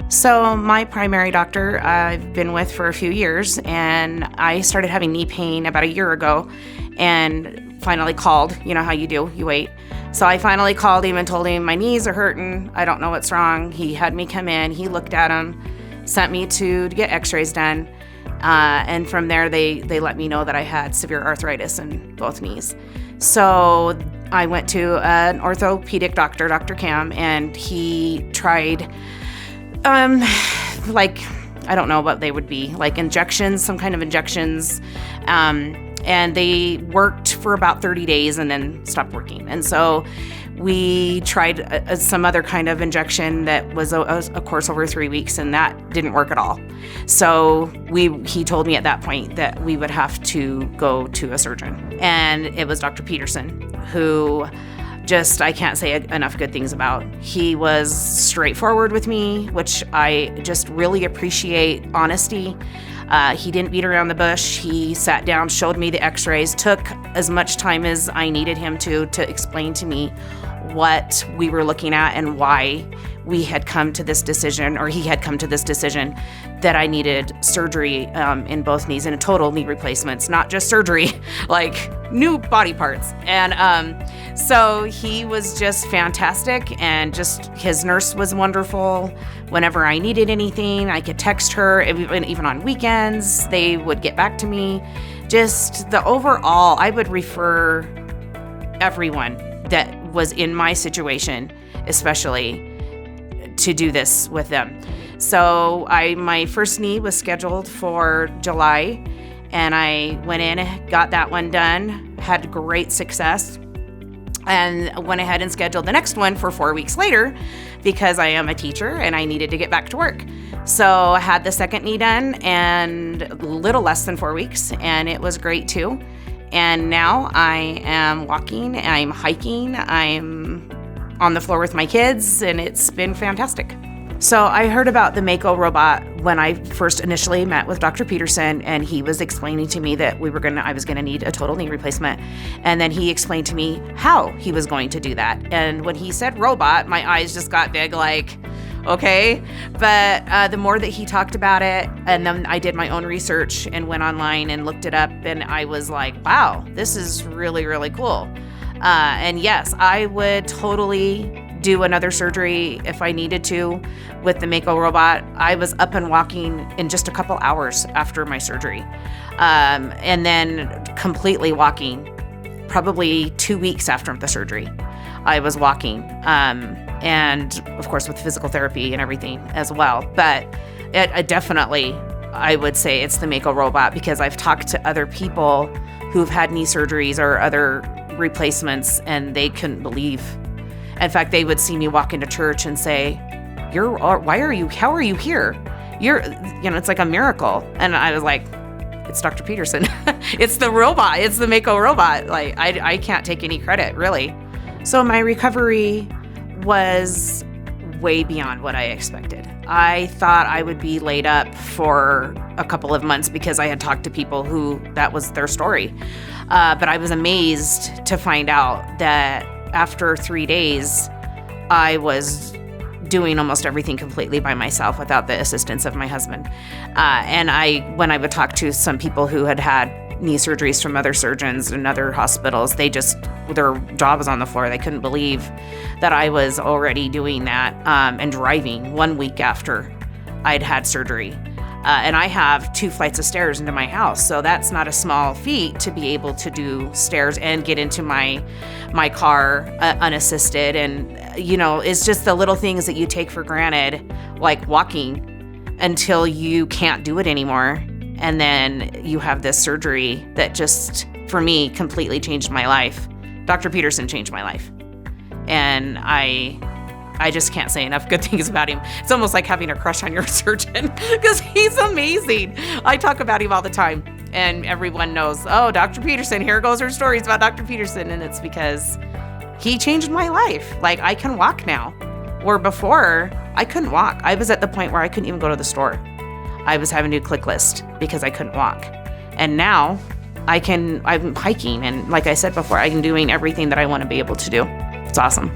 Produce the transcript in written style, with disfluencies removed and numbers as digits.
So my primary doctor I've been with for a few years, and I started having knee pain about a year ago and finally called. You know how you do, you wait. So I finally called him and told him my knees are hurting. I don't know what's wrong. He had me come in. He looked at them, sent me to get x-rays done. And from there, they let me know that I had severe arthritis in both knees. So I went to an orthopedic doctor, Dr. Cam, and he tried, I don't know what they would be, like injections, some kind of injections. And they worked for about 30 days and then stopped working. And so we tried some other kind of injection that was a course over 3 weeks, and that didn't work at all. So he told me at that point that we would have to go to a surgeon. And it was Dr. Peterson, who I can't say enough good things about. He was straightforward with me, which I just really appreciate honesty. He didn't beat around the bush. He sat down, showed me the x-rays, took as much time as I needed him to explain to me what we were looking at and why we had come to this decision, or he had come to this decision, that I needed surgery in both knees and total knee replacements, not just surgery, like new body parts. And so he was just fantastic, and just his nurse was wonderful. Whenever I needed anything, I could text her. Even on weekends, they would get back to me. Just the overall, I would refer everyone that was in my situation, especially, to do this with them. So my first knee was scheduled for July, and I went in, got that one done, had great success, and went ahead and scheduled the next one for 4 weeks later because I am a teacher and I needed to get back to work. So I had the second knee done and a little less than 4 weeks, and it was great too. And now I am walking, I'm hiking, I'm on the floor with my kids, and it's been fantastic. So I heard about the Mako robot when I first initially met with Dr. Peterson, and he was explaining to me that I was gonna need a total knee replacement. And then he explained to me how he was going to do that. And when he said robot, my eyes just got big, like, okay. But the more that he talked about it, and then I did my own research and went online and looked it up, and I was like, wow, this is really, really cool. And yes, I would totally do another surgery if I needed to with the Mako robot. I was up and walking in just a couple hours after my surgery. And then completely walking probably 2 weeks after the surgery. I was walking. And of course with physical therapy and everything as well. But it definitely, I would say it's the Mako robot, because I've talked to other people who've had knee surgeries or other replacements, and they couldn't believe. In fact, they would see me walk into church and say, how are you here? It's like a miracle. And I was like, it's Dr. Peterson. It's the robot. It's the Mako robot. Like, I can't take any credit, really. So my recovery was way beyond what I expected. I thought I would be laid up for a couple of months because I had talked to people who that was their story. But I was amazed to find out that after 3 days, I was doing almost everything completely by myself without the assistance of my husband. And when I would talk to some people who had had knee surgeries from other surgeons and other hospitals, their jaw was on the floor. They couldn't believe that I was already doing that and driving 1 week after I'd had surgery. And I have 2 flights of stairs into my house, so that's not a small feat to be able to do stairs and get into my car unassisted. And, it's just the little things that you take for granted, like walking, until you can't do it anymore. And then you have this surgery that just, for me, completely changed my life. Dr. Peterson changed my life. And I just can't say enough good things about him. It's almost like having a crush on your surgeon, because he's amazing. I talk about him all the time, and everyone knows, oh, Dr. Peterson, here goes her stories about Dr. Peterson. And it's because he changed my life. Like, I can walk now, where before I couldn't walk. I was at the point where I couldn't even go to the store. I was having to do click list because I couldn't walk. And now I'm hiking. And like I said before, I'm doing everything that I want to be able to do. It's awesome.